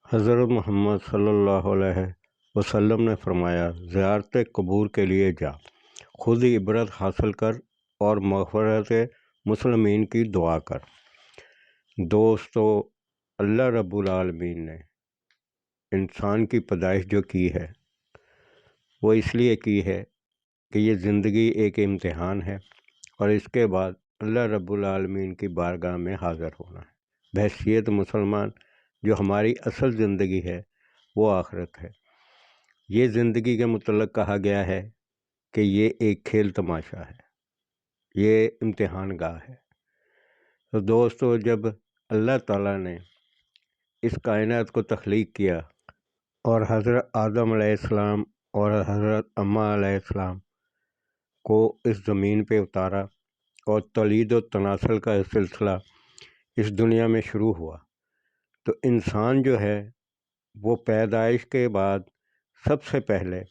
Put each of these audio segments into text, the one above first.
حضرت محمد صلی اللہ علیہ وسلم نے فرمایا، زیارت قبور کے لیے جا، خود عبرت حاصل کر اور مغفرت مسلمین کی دعا کر۔ دوستو، اللہ رب العالمین نے انسان کی پیدائش جو کی ہے وہ اس لیے کی ہے کہ یہ زندگی ایک امتحان ہے، اور اس کے بعد اللہ رب العالمین کی بارگاہ میں حاضر ہونا ہے۔ بحیثیت مسلمان جو ہماری اصل زندگی ہے وہ آخرت ہے۔ یہ زندگی کے متعلق کہا گیا ہے کہ یہ ایک کھیل تماشا ہے، یہ امتحان گاہ ہے۔ تو دوستو، جب اللہ تعالیٰ نے اس کائنات کو تخلیق کیا اور حضرت آدم علیہ السلام اور حضرت اماں علیہ السلام کو اس زمین پہ اتارا اور تولید و تناسل کا سلسلہ اس دنیا میں شروع ہوا، تو انسان جو ہے وہ پیدائش کے بعد سب سے پہلے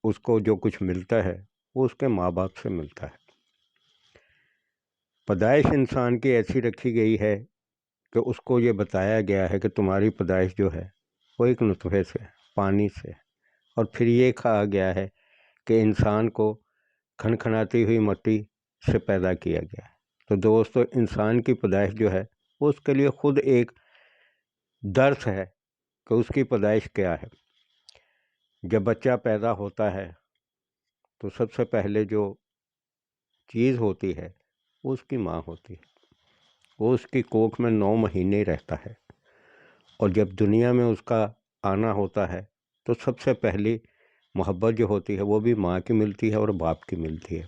اس کو جو کچھ ملتا ہے وہ اس کے ماں باپ سے ملتا ہے۔ پیدائش انسان کی ایسی رکھی گئی ہے کہ اس کو یہ بتایا گیا ہے کہ تمہاری پیدائش جو ہے وہ ایک نطفے سے، پانی سے، اور پھر یہ کہا گیا ہے کہ انسان کو کھنکھناتی ہوئی مٹی سے پیدا کیا گیا ہے۔ تو دوستو، انسان کی پیدائش جو ہے وہ اس کے لیے خود ایک درس ہے کہ اس کی پیدائش کیا ہے۔ جب بچہ پیدا ہوتا ہے تو سب سے پہلے جو چیز ہوتی ہے وہ اس کی ماں ہوتی ہے۔ وہ اس کی کوکھ میں 9 مہینے رہتا ہے، اور جب دنیا میں اس کا آنا ہوتا ہے تو سب سے پہلی محبت جو ہوتی ہے وہ بھی ماں کی ملتی ہے اور باپ کی ملتی ہے۔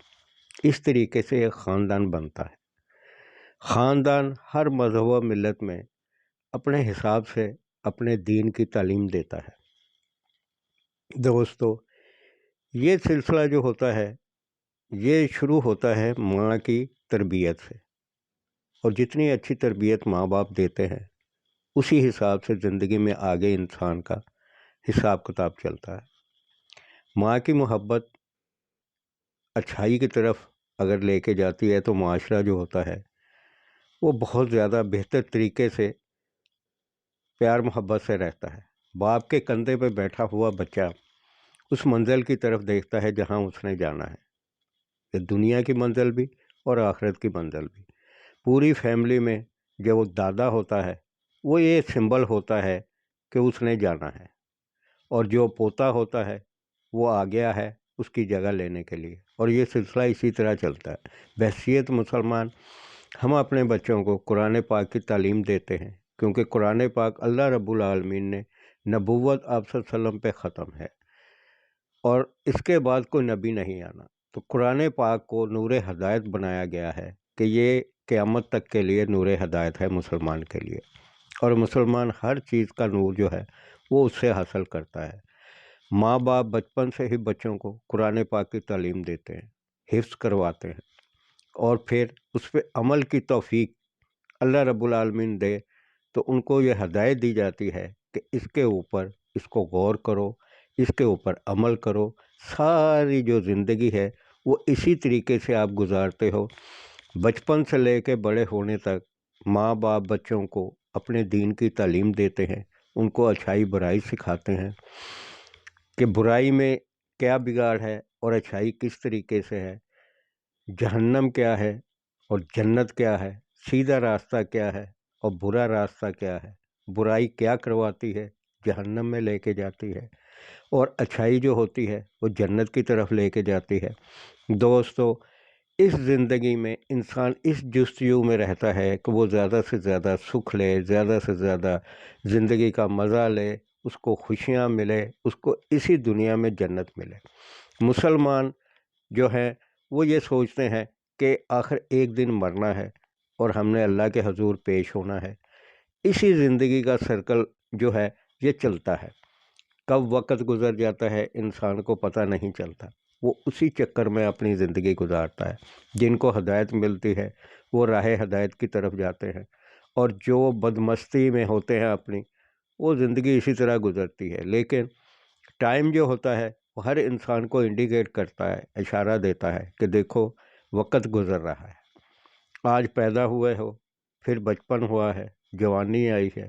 اس طریقے سے ایک خاندان بنتا ہے۔ خاندان ہر مذہب و ملت میں اپنے حساب سے اپنے دین کی تعلیم دیتا ہے۔ دوستو، یہ سلسلہ جو ہوتا ہے یہ شروع ہوتا ہے ماں کی تربیت سے، اور جتنی اچھی تربیت ماں باپ دیتے ہیں اسی حساب سے زندگی میں آگے انسان کا حساب کتاب چلتا ہے۔ ماں کی محبت اچھائی کی طرف اگر لے کے جاتی ہے تو معاشرہ جو ہوتا ہے وہ بہت زیادہ بہتر طریقے سے پیار محبت سے رہتا ہے۔ باپ کے کندھے پہ بیٹھا ہوا بچہ اس منزل کی طرف دیکھتا ہے جہاں اس نے جانا ہے، یہ دنیا کی منزل بھی اور آخرت کی منزل بھی۔ پوری فیملی میں جب وہ دادا ہوتا ہے وہ یہ سمبل ہوتا ہے کہ اس نے جانا ہے، اور جو پوتا ہوتا ہے وہ آ گیا ہے اس کی جگہ لینے کے لیے، اور یہ سلسلہ اسی طرح چلتا ہے۔ بحیثیت مسلمان ہم اپنے بچوں کو قرآن پاک کی تعلیم دیتے ہیں، کیونکہ قرآن پاک اللہ رب العالمین نے نبوت آپ صلی اللہ علیہ وسلم پہ ختم ہے، اور اس کے بعد کوئی نبی نہیں آنا۔ تو قرآن پاک کو نور ہدایت بنایا گیا ہے کہ یہ قیامت تک کے لیے نور ہدایت ہے مسلمان کے لیے، اور مسلمان ہر چیز کا نور جو ہے وہ اس سے حاصل کرتا ہے۔ ماں باپ بچپن سے ہی بچوں کو قرآن پاک کی تعلیم دیتے ہیں، حفظ کرواتے ہیں، اور پھر اس پہ عمل کی توفیق اللہ رب العالمین دے تو ان کو یہ ہدایت دی جاتی ہے کہ اس کے اوپر اس کو غور کرو، اس کے اوپر عمل کرو۔ ساری جو زندگی ہے وہ اسی طریقے سے آپ گزارتے ہو۔ بچپن سے لے کے بڑے ہونے تک ماں باپ بچوں کو اپنے دین کی تعلیم دیتے ہیں، ان کو اچھائی برائی سکھاتے ہیں کہ برائی میں کیا بگاڑ ہے اور اچھائی کس طریقے سے ہے، جہنم کیا ہے اور جنت کیا ہے، سیدھا راستہ کیا ہے اور برا راستہ کیا ہے، برائی کیا کرواتی ہے، جہنم میں لے کے جاتی ہے، اور اچھائی جو ہوتی ہے وہ جنت کی طرف لے کے جاتی ہے۔ دوستو، اس زندگی میں انسان اس جستجو میں رہتا ہے کہ وہ زیادہ سے زیادہ سکھ لے، زیادہ سے زیادہ زندگی کا مزہ لے، اس کو خوشیاں ملے، اس کو اسی دنیا میں جنت ملے۔ مسلمان جو ہیں وہ یہ سوچتے ہیں کہ آخر ایک دن مرنا ہے اور ہم نے اللہ کے حضور پیش ہونا ہے۔ اسی زندگی کا سرکل جو ہے یہ چلتا ہے، کب وقت گزر جاتا ہے انسان کو پتہ نہیں چلتا، وہ اسی چکر میں اپنی زندگی گزارتا ہے۔ جن کو ہدایت ملتی ہے وہ راہ ہدایت کی طرف جاتے ہیں، اور جو بدمستی میں ہوتے ہیں اپنی، وہ زندگی اسی طرح گزرتی ہے۔ لیکن ٹائم جو ہوتا ہے وہ ہر انسان کو انڈیکیٹ کرتا ہے، اشارہ دیتا ہے کہ دیکھو وقت گزر رہا ہے۔ آج پیدا ہوئے ہو، پھر بچپن ہوا ہے، جوانی آئی ہے،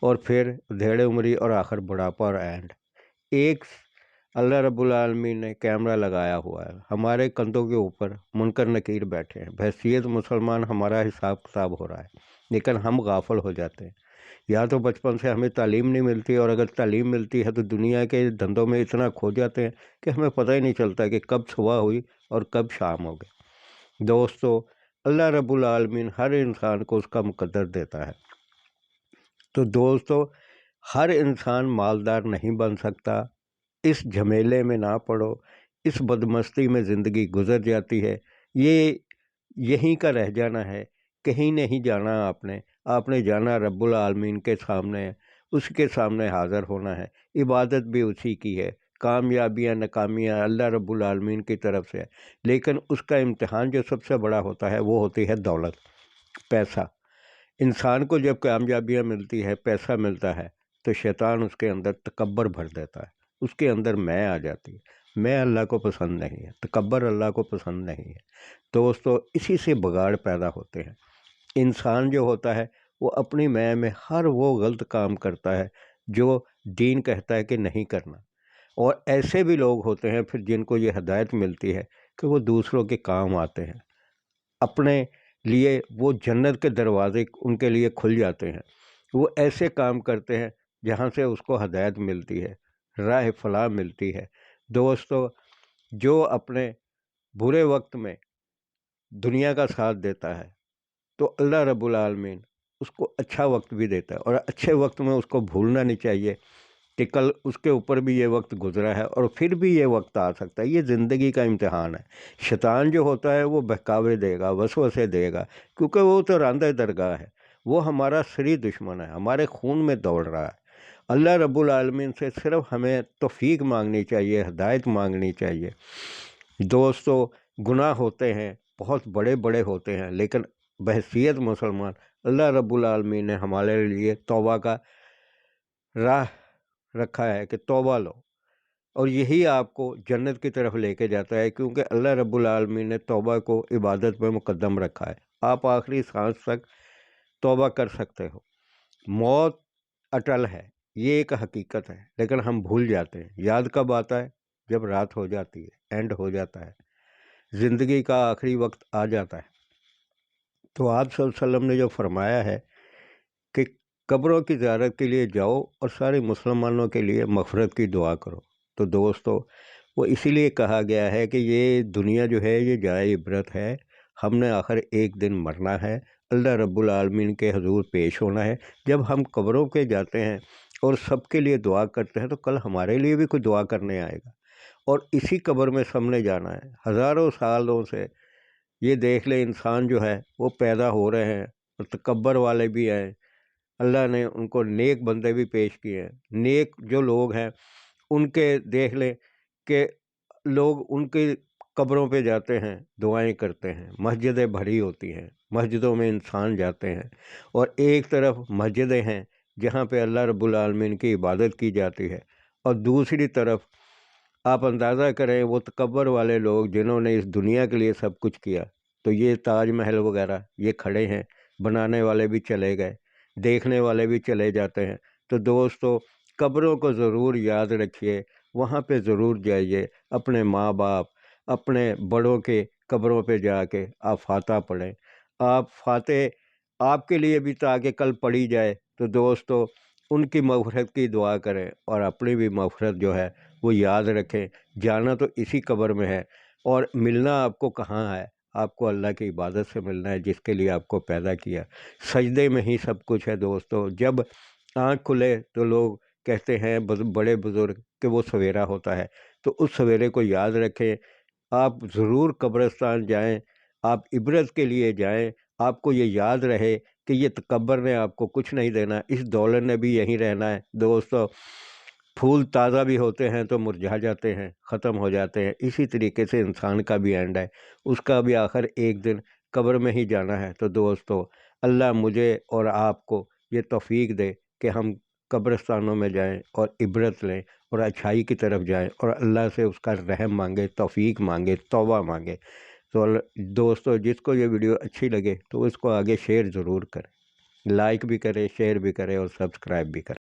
اور پھر دھیڑے عمری اور آخر بڑھاپا اور اینڈ. ایک اللہ رب العالمین نے کیمرہ لگایا ہوا ہے, ہمارے کندھوں کے اوپر منکر نکیر بیٹھے ہیں. بحیثیت مسلمان ہمارا حساب کتاب ہو رہا ہے, لیکن ہم غافل ہو جاتے ہیں. یا تو بچپن سے ہمیں تعلیم نہیں ملتی, اور اگر تعلیم ملتی ہے تو دنیا کے دھندوں میں اتنا کھو جاتے ہیں کہ ہمیں پتہ ہی نہیں چلتا کہ کب صبح ہوئی اور کب شام ہو گئی. دوستو, اللہ رب العالمین ہر انسان کو اس کا مقدر دیتا ہے. تو دوستو, ہر انسان مالدار نہیں بن سکتا. اس جھمیلے میں نہ پڑو, اس بدمستی میں زندگی گزر جاتی ہے. یہ یہیں کا رہ جانا ہے, کہیں نہیں جانا. آپ نے جانا رب العالمین کے سامنے, اس کے سامنے حاضر ہونا ہے. عبادت بھی اسی کی ہے, کامیابیاں ناکامیاں اللہ رب العالمین کی طرف سے. لیکن اس کا امتحان جو سب سے بڑا ہوتا ہے وہ ہوتی ہے دولت, پیسہ. انسان کو جب کامیابیاں ملتی ہے, پیسہ ملتا ہے, تو شیطان اس کے اندر تکبر بھر دیتا ہے, اس کے اندر میں آ جاتی ہے. میں اللہ کو پسند نہیں ہے, تکبر اللہ کو پسند نہیں ہے. دوستو, اسی سے بگاڑ پیدا ہوتے ہیں. انسان جو ہوتا ہے وہ اپنی میں ہر وہ غلط کام کرتا ہے جو دین کہتا ہے کہ نہیں کرنا. اور ایسے بھی لوگ ہوتے ہیں پھر جن کو یہ ہدایت ملتی ہے کہ وہ دوسروں کے کام آتے ہیں, اپنے لیے وہ جنت کے دروازے ان کے لیے کھل جاتے ہیں. وہ ایسے کام کرتے ہیں جہاں سے اس کو ہدایت ملتی ہے, راہ فلاح ملتی ہے. دوستو, جو اپنے برے وقت میں دنیا کا ساتھ دیتا ہے تو اللہ رب العالمین اس کو اچھا وقت بھی دیتا ہے. اور اچھے وقت میں اس کو بھولنا نہیں چاہیے کہ کل اس کے اوپر بھی یہ وقت گزرا ہے اور پھر بھی یہ وقت آ سکتا ہے. یہ زندگی کا امتحان ہے. شیطان جو ہوتا ہے وہ بہکاوے دے گا, وسوسے دے گا, کیونکہ وہ تو راندہ درگاہ ہے, وہ ہمارا سری دشمن ہے, ہمارے خون میں دوڑ رہا ہے. اللہ رب العالمین سے صرف ہمیں توفیق مانگنی چاہیے, ہدایت مانگنی چاہیے. دوستو, گناہ ہوتے ہیں, بہت بڑے بڑے ہوتے ہیں, لیکن بحیثیت مسلمان اللہ رب العالمین نے ہمارے لیے توبہ کا راہ رکھا ہے کہ توبہ لو, اور یہی آپ کو جنت کی طرف لے کے جاتا ہے, کیونکہ اللہ رب العالمین نے توبہ کو عبادت میں مقدم رکھا ہے. آپ آخری سانس تک توبہ کر سکتے ہو. موت اٹل ہے, یہ ایک حقیقت ہے, لیکن ہم بھول جاتے ہیں. یاد کب آتا ہے؟ جب رات ہو جاتی ہے, اینڈ ہو جاتا ہے, زندگی کا آخری وقت آ جاتا ہے. تو آپ صلی اللہ علیہ وسلم نے جو فرمایا ہے کہ قبروں کی زیارت کے لیے جاؤ اور سارے مسلمانوں کے لیے مغفرت کی دعا کرو. تو دوستو, وہ اسی لیے کہا گیا ہے کہ یہ دنیا جو ہے یہ جائے عبرت ہے. ہم نے آخر ایک دن مرنا ہے, اللہ رب العالمین کے حضور پیش ہونا ہے. جب ہم قبروں کے جاتے ہیں اور سب کے لیے دعا کرتے ہیں تو کل ہمارے لیے بھی کوئی دعا کرنے آئے گا, اور اسی قبر میں سب نے جانا ہے. ہزاروں سالوں سے یہ دیکھ لے انسان جو ہے وہ پیدا ہو رہے ہیں, اور تکبر والے بھی ہیں. اللہ نے ان کو نیک بندے بھی پیش کیے ہیں. نیک جو لوگ ہیں ان کے دیکھ لیں کہ لوگ ان کی قبروں پہ جاتے ہیں, دعائیں کرتے ہیں, مسجدیں بھری ہوتی ہیں, مسجدوں میں انسان جاتے ہیں, اور ایک طرف مسجدیں ہیں جہاں پہ اللہ رب العالمین کی عبادت کی جاتی ہے, اور دوسری طرف آپ اندازہ کریں وہ تکبر والے لوگ جنہوں نے اس دنیا کے لیے سب کچھ کیا. تو یہ تاج محل وغیرہ یہ کھڑے ہیں, بنانے والے بھی چلے گئے, دیکھنے والے بھی چلے جاتے ہیں. تو دوستو, قبروں کو ضرور یاد رکھیے, وہاں پہ ضرور جائیے, اپنے ماں باپ اپنے بڑوں کے قبروں پہ جا کے آپ فاتحہ پڑھیں. آپ فاتح آپ کے لیے بھی تاکہ کل پڑھی جائے. تو دوستو, ان کی مغفرت کی دعا کریں اور اپنی بھی مغفرت جو ہے وہ یاد رکھیں. جانا تو اسی قبر میں ہے, اور ملنا آپ کو کہاں ہے؟ آپ کو اللہ کی عبادت سے ملنا ہے جس کے لیے آپ کو پیدا کیا. سجدے میں ہی سب کچھ ہے. دوستو, جب آنکھ کھلے تو لوگ کہتے ہیں بڑے بزرگ کہ وہ سویرا ہوتا ہے, تو اس سویرے کو یاد رکھیں. آپ ضرور قبرستان جائیں, آپ عبرت کے لیے جائیں. آپ کو یہ یاد رہے کہ یہ تکبر نے آپ کو کچھ نہیں دینا, اس دولت نے بھی یہیں رہنا ہے. دوستو, پھول تازہ بھی ہوتے ہیں تو مرجھا جاتے ہیں, ختم ہو جاتے ہیں. اسی طریقے سے انسان کا بھی اینڈ ہے, اس کا بھی آخر ایک دن قبر میں ہی جانا ہے. تو دوستو, اللہ مجھے اور آپ کو یہ توفیق دے کہ ہم قبرستانوں میں جائیں اور عبرت لیں اور اچھائی کی طرف جائیں, اور اللہ سے اس کا رحم مانگے, توفیق مانگے, توبہ مانگے. تو دوستو, جس کو یہ ویڈیو اچھی لگے تو اس کو آگے شیئر ضرور کریں. لائک بھی کریں، شیئر بھی کریں اور سبسکرائب بھی کریں۔